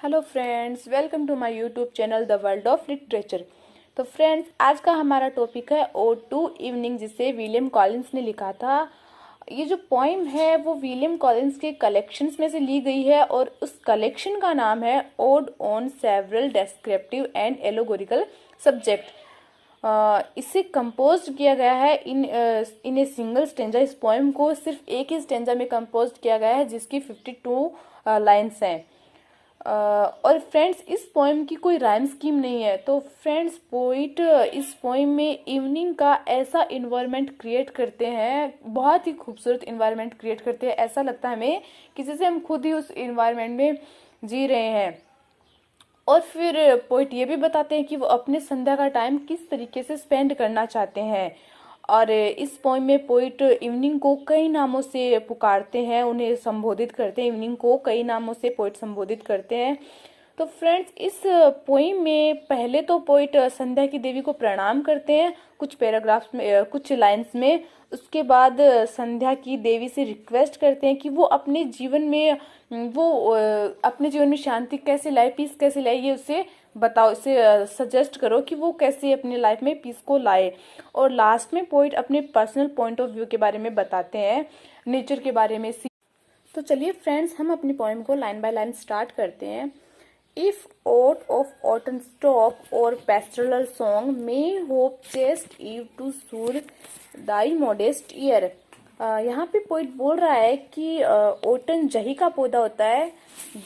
Hello friends, welcome to my YouTube channel the world of literature. तो friends, आज का हमारा टॉपिक है ओड टू इवनिंग, जिसे विलियम कॉलिंस ने लिखा था। ये जो पोइम है वो विलियम कॉलिंस के कलेक्शंस में से ली गई है और उस कलेक्शन का नाम है odd on several descriptive and allegorical subject. इसे कंपोज किया गया है इन ए सिंगल स्टेंजा। इस पोएम को सिर्फ एक ही स्टेंजा में कंपोज किया गया है, जिसकी 52 लाइन्स हैं। और फ्रेंड्स, इस पोएम की कोई राइम स्कीम नहीं है। तो फ्रेंड्स, पोइट इस पोएम में इवनिंग का ऐसा इन्वायरमेंट क्रिएट करते हैं, बहुत ही खूबसूरत इन्वायरमेंट क्रिएट करते हैं। ऐसा लगता है हमें कि जैसे हम खुद ही उस इन्वायरमेंट में जी रहे हैं। और फिर पोइट ये भी बताते हैं कि वो अपने संध्या का टाइम किस तरीके से स्पेंड करना चाहते हैं। और इस पोइम में पोइट इवनिंग को कई नामों से पुकारते हैं, उन्हें संबोधित करते हैं। इवनिंग को कई नामों से पोइट संबोधित करते हैं। तो फ्रेंड्स, इस पोइम में पहले तो पोइट संध्या की देवी को प्रणाम करते हैं कुछ पैराग्राफ्स में, कुछ लाइंस में। उसके बाद संध्या की देवी से रिक्वेस्ट करते हैं कि वो अपने जीवन में शांति कैसे लाए, पीस कैसे लाए, ये उसे बताओ, इसे सजेस्ट करो कि वो कैसे अपनी लाइफ में पीस को लाए। और लास्ट में पोइट अपने पर्सनल पॉइंट ऑफ व्यू के बारे में बताते हैं, नेचर के बारे में। तो चलिए फ्रेंड्स, हम अपनी पोएम को लाइन बाय लाइन स्टार्ट करते हैं। If aught of autumn stop or pastoral song may hope chaste eve to soothe thy modest ear। यहाँ पे पोइट बोल रहा है कि ओटन जही का पौधा होता है,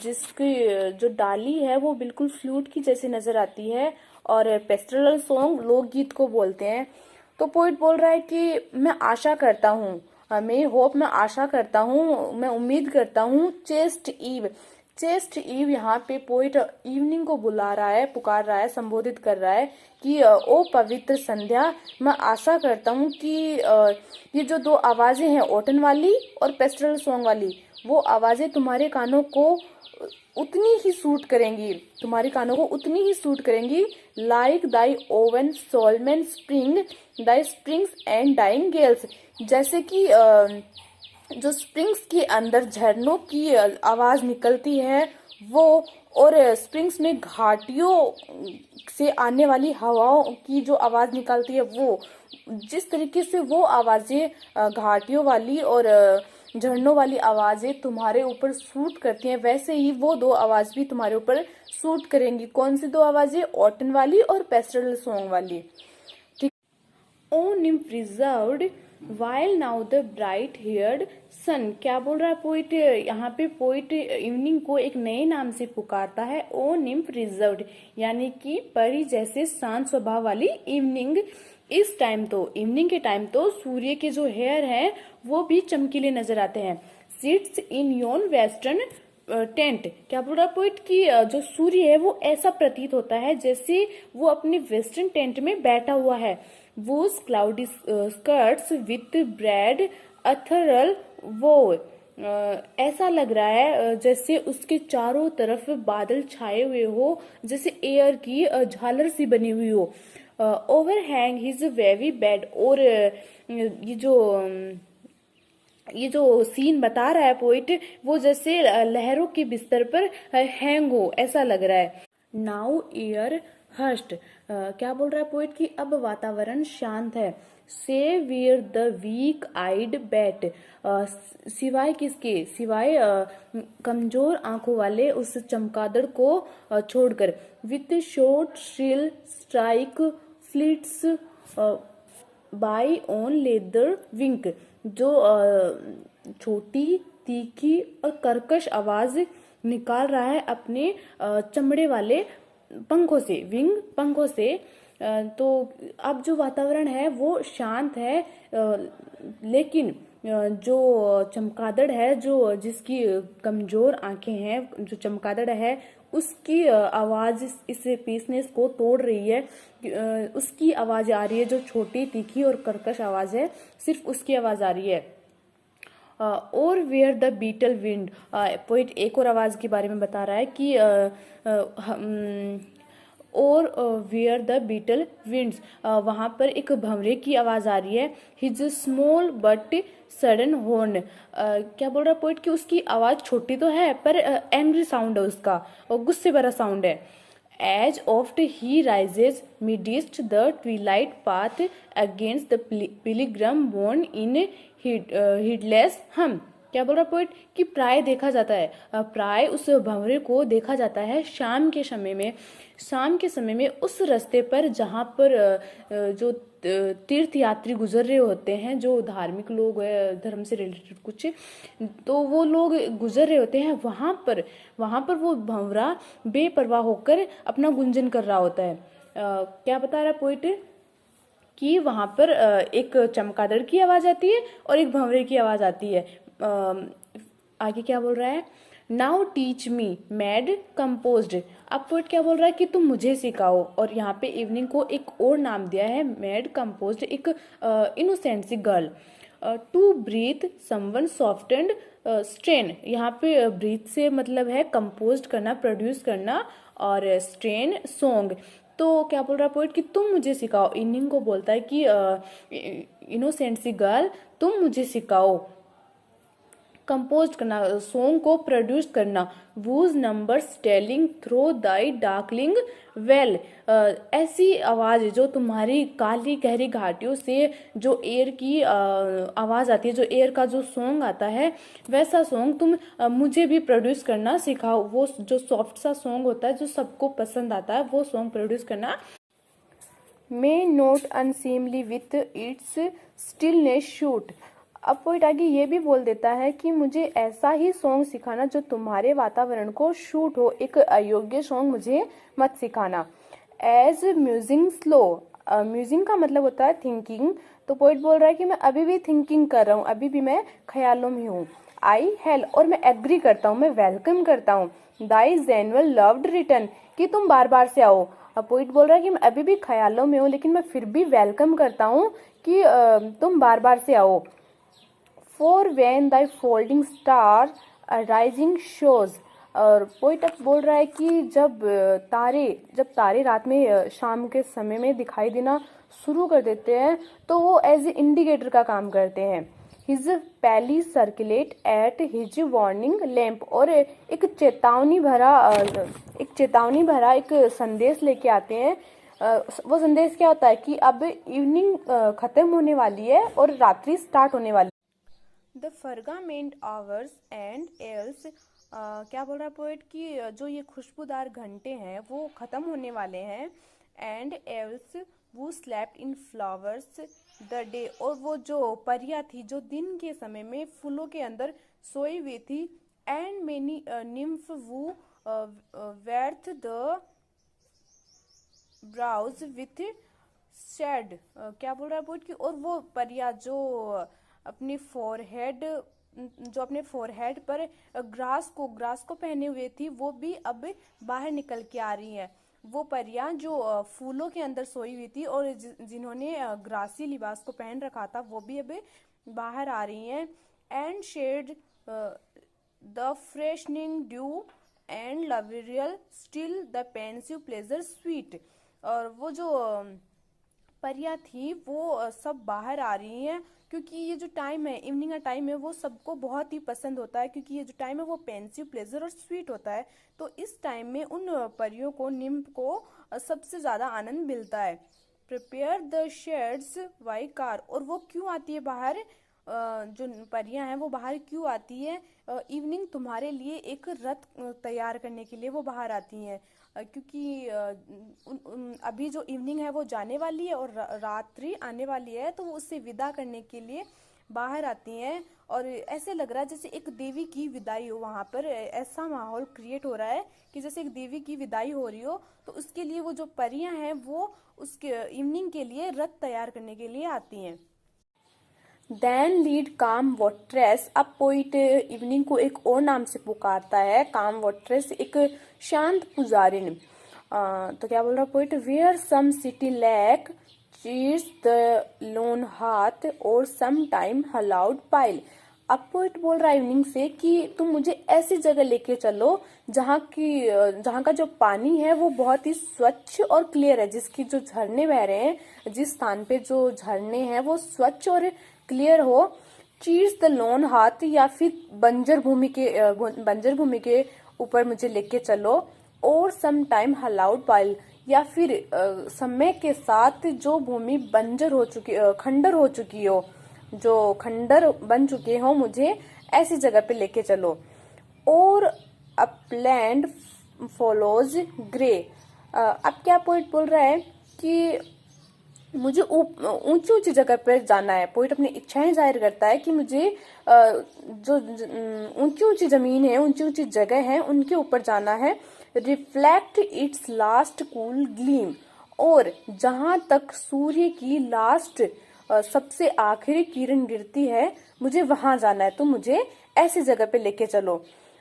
जिसकी जो डाली है वो बिल्कुल फ्लूट की जैसी नजर आती है। और पेस्टरल सॉन्ग लोकगीत को बोलते हैं। तो पोइट बोल रहा है कि मैं आशा करता हूँ, मैं होप, मैं आशा करता हूँ, मैं उम्मीद करता हूँ। चेस्ट ईव, चेस्ट ईव यहाँ पे पोइट इवनिंग को बुला रहा है, पुकार रहा है, संबोधित कर रहा है कि ओ पवित्र संध्या, मैं आशा करता हूँ कि ये जो दो आवाजें हैं, ओटन वाली और पेस्टरल सॉन्ग वाली, वो आवाजें तुम्हारे कानों को उतनी ही सूट करेंगी, तुम्हारे कानों को उतनी ही सूट करेंगी। Like thy own solemn spring thy springs and dying gales, जैसे कि जो स्प्रिंग्स के अंदर झरनों की आवाज निकलती है वो, और स्प्रिंग्स में घाटियों से आने वाली हवाओं की जो आवाज निकलती है वो, जिस तरीके से वो आवाजें घाटियों वाली और झरनों वाली आवाजें तुम्हारे ऊपर सूट करती हैं, वैसे ही वो दो आवाज भी तुम्हारे ऊपर सूट करेंगी। कौन सी दो आवाजें? ऑटन वाली और पेस्टरल सॉन्ग वाली। ओ nymph reserved while now the bright haired sun। क्या बोल रहा है पोइट? यहाँ पे पोइट इवनिंग को एक नए नाम से पुकारता है, ओ nymph reserved, यानी कि परी जैसे शांत स्वभाव वाली इवनिंग। इस टाइम तो, इवनिंग के टाइम तो सूर्य के जो हेयर हैं वो भी चमकीले नजर आते हैं। Sits in yon western tent. क्या बोल रहा है पोइट कि जो सूर्य है वो ऐसा प्रतीत होता है जैसे वो अपने वेस्टर्न टेंट में बैठा हुआ है। वो क्लाउडी स्कर्ट्स विथ ब्रेड अथरल वो, ऐसा लग रहा है जैसे उसके चारों तरफ बादल छाए हुए हो, जैसे एयर की झालर सी बनी हुई हो। Over hang his wavy bed. और ये जो सीन बता रहा है पोइट, वो जैसे लहरों के बिस्तर पर हैंग हो, ऐसा लग रहा है। Now air हस्ट। क्या बोल रहा है पोइट कि अब वातावरण शांत है। Save where the weak eyed bat. सिवाय किसके? सिवाय कमजोर आंखों वाले उस चमगादड़ को छोड़कर। With short shrill strike flits by on leather wing. जो छोटी, तीखी और कर्कश आवाज निकाल रहा है अपने चमड़े वाले पंखों से, विंग पंखों से। तो अब जो वातावरण है वो शांत है, लेकिन जो चमगादड़ है, जो जिसकी कमजोर आंखें हैं, जो चमगादड़ है, उसकी आवाज इस पीसनेस को तोड़ रही है। उसकी आवाज आ रही है, जो छोटी, तीखी और कर्कश आवाज है, सिर्फ उसकी आवाज आ रही है। और where the beetle winds. Poet एक और आवाज के बारे में बता रहा है कि और वेयर द बीटल विंड्स, वहाँ पर एक भंवरे की आवाज़ आ रही है। His small but sudden horn, क्या बोल रहा है पोइट कि उसकी आवाज़ छोटी तो है पर एंग्री साउंड है उसका, और गुस्से भरा साउंड है। As oft he rises midst the twilight path against the pilgrim borne in heedless hum, क्या बोल रहा पोइट कि प्राय देखा जाता है, प्राय उस भंवरे को देखा जाता है शाम के समय में, शाम के समय में उस रास्ते पर जहाँ पर जो तीर्थ यात्री गुजर रहे होते हैं, जो धार्मिक लोग धर्म से रिलेटेड कुछ, तो वो लोग गुजर रहे होते हैं वहाँ पर वो भंवरा बेपरवाह होकर अपना गुंजन कर रहा होता है। क्या बता रहा पोइट कि वहाँ पर एक चमगादड़ की आवाज़ आती है और एक भंवरे की आवाज़ आती है। आगे क्या बोल रहा है, now teach me mad composed, अब पोइट क्या बोल रहा है कि तुम मुझे सिखाओ, और यहाँ पे इवनिंग को एक और नाम दिया है मैड कंपोज्ड, एक इनोसेंट सी girl. To breathe someone soft and strain, यहाँ पे ब्रीथ से मतलब है कंपोज करना, प्रोड्यूस करना, और स्ट्रेन सॉन्ग। तो क्या बोल रहा है पोइट कि तुम मुझे सिखाओ, इवनिंग को बोलता है कि इनोसेंट सी गर्ल तुम मुझे सिखाओ कंपोज करना, सॉन्ग को प्रोड्यूस करना। वूज नंबर्स टेलिंग थ्रो दाई डार्कलिंग वेल, ऐसी आवाज़ जो तुम्हारी काली गहरी घाटियों से जो एयर की आवाज़ आती है, जो एयर का जो सॉन्ग आता है, वैसा सॉन्ग तुम मुझे भी प्रोड्यूस करना सिखाओ। वो जो सॉफ्ट सा सॉन्ग होता है जो सबको पसंद आता है, वो सॉन्ग प्रोड्यूस करना। May not unseemly with its stillness suit, अब पोइट आगे ये भी बोल देता है कि मुझे ऐसा ही सॉन्ग सिखाना जो तुम्हारे वातावरण को शूट हो, एक अयोग्य सॉन्ग मुझे मत सिखाना। एज म्यूजिंग स्लो, म्यूजिंग का मतलब होता है थिंकिंग, तो पोइट बोल रहा है कि मैं अभी भी थिंकिंग कर रहा हूँ, अभी भी मैं ख्यालों में हूँ। आई हेल, और मैं एग्री करता हूँ, मैं वेलकम करता हूँ। दाई जेनुअल लव्ड रिटर्न, कि तुम बार बार से आओ। अब पोइट बोल रहा है कि मैं अभी भी ख्यालों में हूँ लेकिन मैं फिर भी वेलकम करता हूँ कि तुम बार बार से आओ। For when Dai folding star rising shows, और पोइट अब बोल रहा है कि जब तारे रात में शाम के समय में दिखाई देना शुरू कर देते हैं तो वो एज ए इंडिकेटर का काम करते हैं। हिज पैली circulate at his warning lamp, और एक चेतावनी भरा एक संदेश लेके आते हैं। वो संदेश क्या होता है कि अब इवनिंग खत्म होने वाली है और रात्रि स्टार्ट होने वाली। द फर्गामेंट आवर्स एंड एल्स, क्या बोल रहा है पोएट कि जो ये खुशबूदार घंटे हैं वो खत्म होने वाले हैं। एंड एल्स वो slept in flowers the day, और वो जो परियां थी जो दिन के समय में फूलों के अंदर सोई हुई थी। एंड मेनी निम्फ वो वेर्थ द ब्राउज विथ शेड, क्या बोल रहा है पोएट कि और वो परियां जो अपने फोरहेड पर ग्रास को पहने हुए थी वो भी अब बाहर निकल के आ रही हैं। वो परियां जो फूलों के अंदर सोई हुई थी और जिन्होंने ग्रासी लिबास को पहन रखा था वो भी अब बाहर आ रही हैं। And shed the freshening dew and lovelier still the pensive pleasure sweet, और वो जो परियां थी वो सब बाहर आ रही हैं क्योंकि ये जो टाइम है इवनिंग का टाइम है वो सबको बहुत ही पसंद होता है, क्योंकि ये जो टाइम है वो पेंसिव प्लेजर और स्वीट होता है। तो इस टाइम में उन परियों को निम्फ को सबसे ज्यादा आनंद मिलता है। Prepare the shades why car, और वो क्यों आती है बाहर, जो परियां हैं वो बाहर क्यों आती है, इवनिंग तुम्हारे लिए एक रथ तैयार करने के लिए वो बाहर आती हैं, क्योंकि अभी जो इवनिंग है वो जाने वाली है और रात्रि आने वाली है, तो वो उससे विदा करने के लिए बाहर आती हैं। और ऐसे लग रहा है जैसे एक देवी की विदाई हो, वहां पर ऐसा माहौल क्रिएट हो रहा है कि जैसे एक देवी की विदाई हो रही हो। तो उसके लिए वो जो परियां हैं वो उसके इवनिंग के लिए रथ तैयार करने के लिए आती हैं। देन लीड काम वॉट्रेस, अब पोइट इवनिंग को एक और नाम से पुकारता है, काम वॉट्रेस, एक शांत पुजारिन। तो क्या बोल रहा है poet, where some sheety lake चीज द लोन हाथ और सम टाइम हलाउड पाइल, अब पोइट बोल रहा है इवनिंग से कि तुम मुझे ऐसी जगह लेके चलो जहाँ का जो पानी है वो बहुत ही स्वच्छ और क्लियर है, जिसकी जो झरने बह रहे हैं, जिस स्थान पे जो झरने हैं वो स्वच्छ और क्लियर हो। चीज द लोन हाथ, या फिर बंजर भूमि के ऊपर मुझे लेके चलो। और सम टाइम हलाउड पाइल, या फिर समय के साथ जो भूमि बंजर हो चुकी, खंडर हो चुकी हो, जो खंडर बन चुके हो, मुझे ऐसी जगह पे लेके चलो। और अपलैंड फॉलोज ग्रे। अब क्या पोइट बोल रहा है कि मुझे ऊंची ऊंची जगह पर जाना है। पोइट अपनी इच्छाएं जाहिर करता है कि मुझे जो ऊंची ऊंची जमीन है, ऊंची ऊंची जगह है, उनके ऊपर जाना है। Reflect it's last cool gleam, और जहां तक सूर्य की लास्ट सबसे आखिरी किरण गिरती है, मुझे वहां जाना है। तो मुझे ऐसी जगह पे लेके चलो।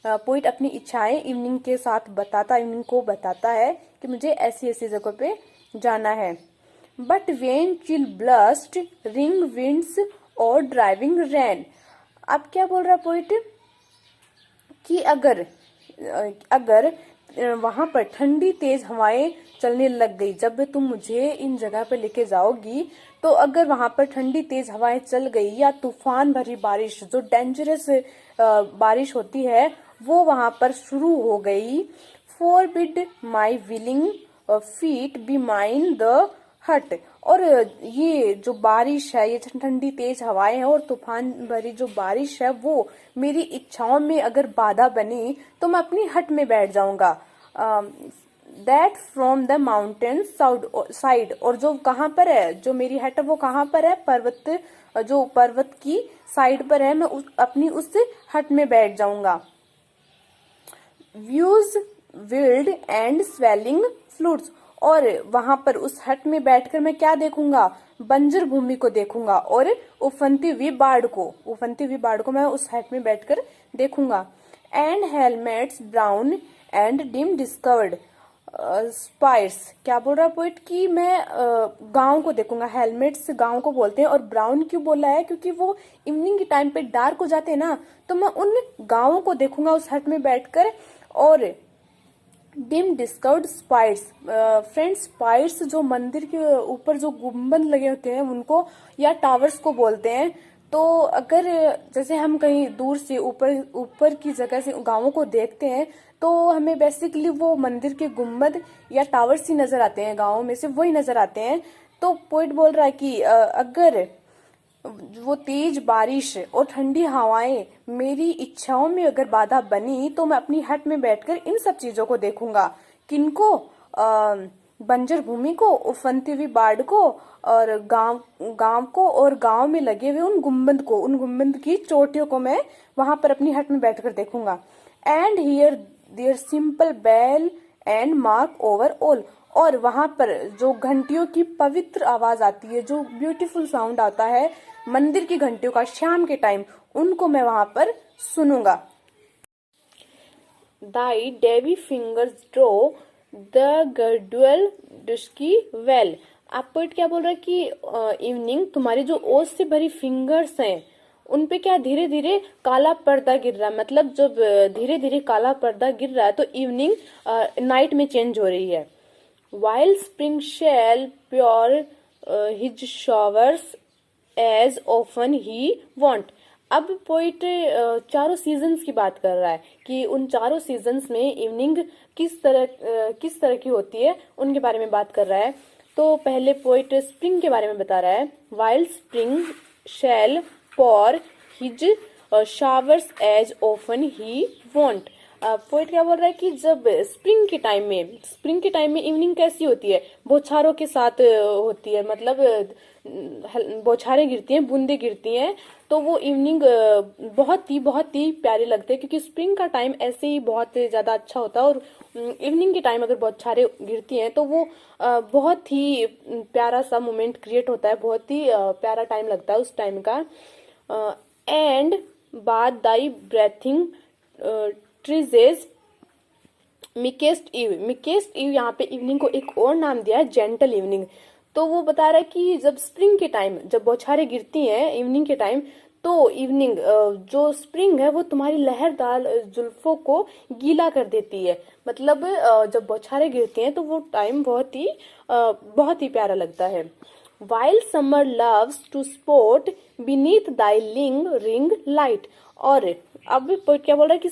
पोइट अपनी इच्छाएं इवनिंग के साथ इवनिंग को बताता है कि मुझे ऐसी ऐसी जगह पे जाना है। But when chill blast ring winds और ड्राइविंग रेन। अब क्या बोल रहा पोइट कि अगर वहां पर ठंडी तेज हवाएं चलने लग गई, जब तुम मुझे इन जगह पे लेके जाओगी, तो अगर वहां पर ठंडी तेज हवाएं चल गई, या तूफान भरी बारिश, जो डेंजरस बारिश होती है, वो वहां पर शुरू हो गई। Forbid my willing feet be mine the हट। और ये जो बारिश है, ये ठंडी तेज हवाएं हैं और तूफान भरी जो बारिश है, वो मेरी इच्छाओं में अगर बाधा बनी, तो मैं अपनी हट में बैठ जाऊंगा। That from the mountain side, और जो कहाँ पर है, जो मेरी हट है वो कहाँ पर है, जो पर्वत की साइड पर है, मैं अपनी उस हट में बैठ जाऊंगा। Views wilds and swelling floods, और वहां पर उस हट में बैठकर मैं क्या देखूंगा, बंजर भूमि को देखूंगा और उफनती हुई बाढ़ को मैं उस हट में बैठकर देखूंगा। And hamlets brown and dim discovered spires. क्या बोल रहा है पोइट कि मैं गांव को देखूंगा। हेलमेट्स गांव को बोलते हैं, और ब्राउन क्यों बोला है, क्योंकि वो इवनिंग के टाइम पे डार्क हो जाते हैं ना, तो मैं उन गांवों को देखूंगा उस हट में बैठकर। और डिम डिस्कवर्ड स्पाइर्स, फ्रेंड्स स्पाइर्स जो मंदिर के ऊपर जो गुम्बद लगे होते हैं उनको, या टावर्स को बोलते हैं। तो अगर जैसे हम कहीं दूर से ऊपर की जगह से गांवों को देखते हैं, तो हमें बेसिकली वो मंदिर के गुम्बद या टावर्स ही नजर आते हैं, गांवों में से वही नजर आते हैं। तो पोइट बोल रहा है कि अगर वो तेज बारिश और ठंडी हवाएं मेरी इच्छाओं में अगर बाधा बनी, तो मैं अपनी हट में बैठकर इन सब चीजों को देखूंगा। किनको? बंजर भूमि को, उफनती हुई बाढ़ को, और गांव को, और गांव में लगे हुए उन गुम्बद की चोटियों को मैं वहां पर अपनी हट में बैठकर देखूंगा। And hears their simple bell and marks over all, और वहां पर जो घंटियों की पवित्र आवाज आती है, जो ब्यूटीफुल साउंड आता है मंदिर की घंटियों का शाम के टाइम, उनको मैं वहां पर सुनूंगा। Thy dewy fingers draw the gradual dusky veil. आप पोइट क्या बोल रहा है कि इवनिंग तुम्हारी जो ओस से भरी फिंगर्स हैं, उनपे क्या धीरे धीरे काला पर्दा गिर रहा है। मतलब जब धीरे धीरे काला पर्दा गिर रहा है, तो इवनिंग नाइट में चेंज हो रही है। While spring shall pour his showers as often he want। अब पोइट चारों सीजन्स की बात कर रहा है कि उन चारों सीजन्स में इवनिंग किस तरह की होती है, उनके बारे में बात कर रहा है। तो पहले पोइट स्प्रिंग के बारे में बता रहा है। While spring shall pour his showers as often he want। Poet क्या बोल रहा है कि जब स्प्रिंग के टाइम में इवनिंग कैसी होती है, बौछारों के साथ होती है। मतलब बौछारें गिरती हैं, बूंदे गिरती हैं, तो वो इवनिंग बहुत ही प्यारे लगते हैं, क्योंकि स्प्रिंग का टाइम ऐसे ही बहुत ज्यादा अच्छा होता है। और इवनिंग के टाइम अगर बौछारें गिरती हैं, तो वो बहुत ही प्यारा सा मोमेंट क्रिएट होता है, बहुत ही प्यारा टाइम लगता है उस टाइम का। एंड बाद दाई ब्रेथिंग ट्रीजेज मिकेस्ट ईव यहाँ पे इवनिंग को एक और नाम दिया है, जेंटल इवनिंग। तो वो बता रहा है कि जब स्प्रिंग के टाइम, जब बौछारें गिरती हैं इवनिंग के टाइम, तो इवनिंग जो स्प्रिंग है वो तुम्हारी लहरदार जुल्फों को गीला कर देती है। मतलब जब बौछारें गिरती हैं तो वो टाइम बहुत ही प्यारा लगता है। While summer loves to sport beneath thy ring light। और अब क्या बोल रहा है कि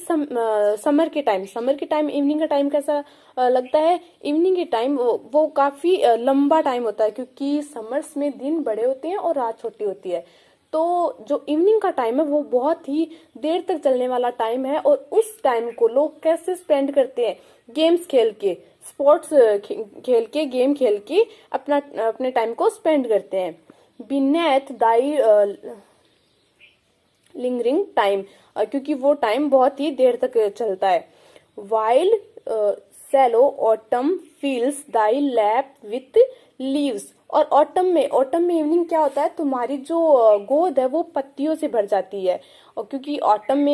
समर के टाइम इवनिंग का टाइम कैसा लगता है। इवनिंग के टाइम वो काफी लंबा टाइम होता है, क्योंकि समर्स में दिन बड़े होते हैं और रात छोटी होती है। तो जो इवनिंग का टाइम है वो बहुत ही देर तक चलने वाला टाइम है, और उस टाइम को लोग कैसे स्पेंड करते हैं, गेम्स खेल के, स्पोर्ट्स खेल के, गेम खेल के अपने टाइम को स्पेंड करते हैं। बीनेथ दाई लिंगरिंग टाइम, क्योंकि वो टाइम बहुत ही देर तक चलता है। While sallow autumn fills thy lap with leaves. और ऑटम में इवनिंग क्या होता है, तुम्हारी जो गोद है वो पत्तियों से भर जाती है। और क्योंकि ऑटम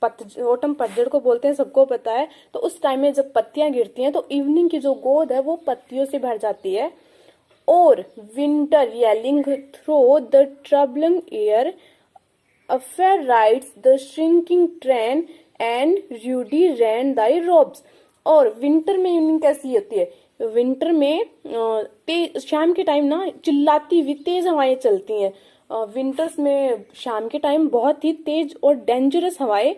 पतझड़ को बोलते हैं, सबको पता है। तो उस टाइम में जब पत्तियां गिरती हैं तो इवनिंग की जो गोद है वो पत्तियों से भर जाती है। और winter yelling through the troubling air, A fair rides the shrinking train and Rudy ran thy robes। और विंटर में इवनिंग कैसी होती है, विंटर में शाम के टाइम ना चिल्लाती हुई तेज हवाएं चलती हैं। विंटर्स में शाम के टाइम बहुत ही तेज और डेंजरस हवाएं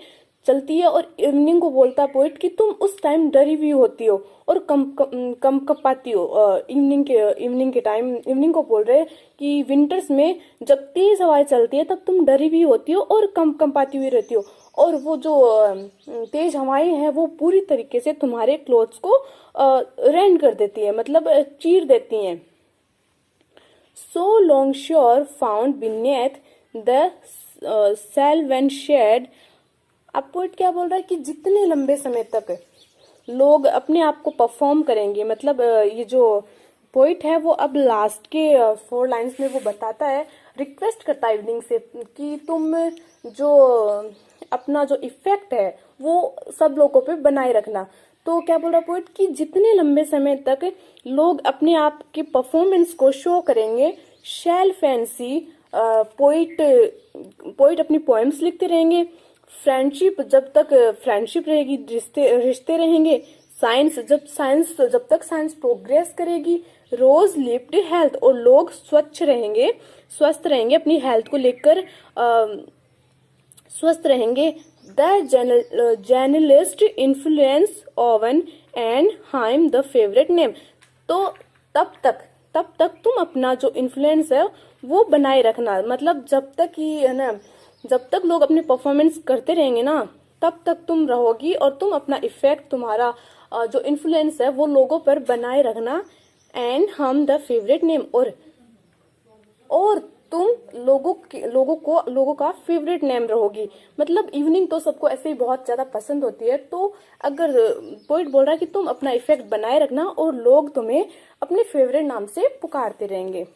चलती है। और इवनिंग को बोलता है पोइट कि तुम उस टाइम डरी हुई होती हो और कम कपाती हो। इवनिंग के टाइम इवनिंग को बोल रहे हैं कि विंटर्स में जब तेज हवाएं चलती है तब तुम डरी हुई होती हो और कंपाती हुई रहती हो। और वो जो तेज हवाएं हैं वो पूरी तरीके से तुम्हारे क्लोथ्स को रेंड कर देती है, मतलब चीर देती हैं। So long sure found beneath the sylvan shed. अब पोइट क्या बोल रहा है कि जितने लंबे समय तक लोग अपने आप को परफॉर्म करेंगे, मतलब ये जो पोइट है वो अब लास्ट के 4 लाइंस में वो बताता है, रिक्वेस्ट करता है इवनिंग से कि तुम जो अपना जो इफेक्ट है वो सब लोगों पे बनाए रखना। तो क्या बोल रहा है पोइट कि जितने लंबे समय तक लोग अपने आप के परफॉर्मेंस को शो करेंगे, शैल फैंसी पोइट अपनी पोएम्स लिखते रहेंगे। फ्रेंडशिप जब तक फ्रेंडशिप रहेगी, रिश्ते रहेंगे। जब तक साइंस प्रोग्रेस करेगी। रोज लिव्ड हेल्थ, और लोग स्वस्थ रहेंगे अपनी हेल्थ को लेकर स्वस्थ रहेंगे। The journalist influence oven and hymn the favourite name. तो तब तक तुम अपना जो इन्फ्लुएंस है वो बनाए रखना, मतलब जब तक ही ना, जब तक लोग अपने परफॉर्मेंस करते रहेंगे ना तब तक तुम रहोगी, और तुम अपना इफेक्ट, तुम्हारा जो इन्फ्लुएंस है वो लोगों पर बनाए रखना। एंड हम द फेवरेट नेम, और तुम लोगों का फेवरेट नेम रहोगी। मतलब इवनिंग तो सबको ऐसे ही बहुत ज्यादा पसंद होती है। तो अगर पोइट बोल रहा है कि तुम अपना इफेक्ट बनाए रखना और लोग तुम्हें अपने फेवरेट नाम से पुकारते रहेंगे।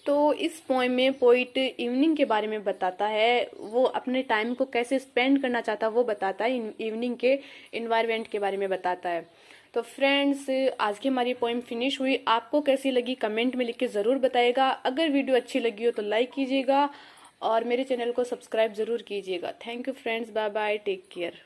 तो इस पोएम में पोइट इवनिंग के बारे में बताता है, वो अपने टाइम को कैसे स्पेंड करना चाहता है वो बताता है, इवनिंग के इन्वायरमेंट के बारे में बताता है। तो फ्रेंड्स, आज की हमारी पोएम फिनिश हुई। आपको कैसी लगी कमेंट में लिख के ज़रूर बताइएगा। अगर वीडियो अच्छी लगी हो तो लाइक कीजिएगा और मेरे चैनल को सब्सक्राइब ज़रूर कीजिएगा। Thank you friends, bye bye, take care.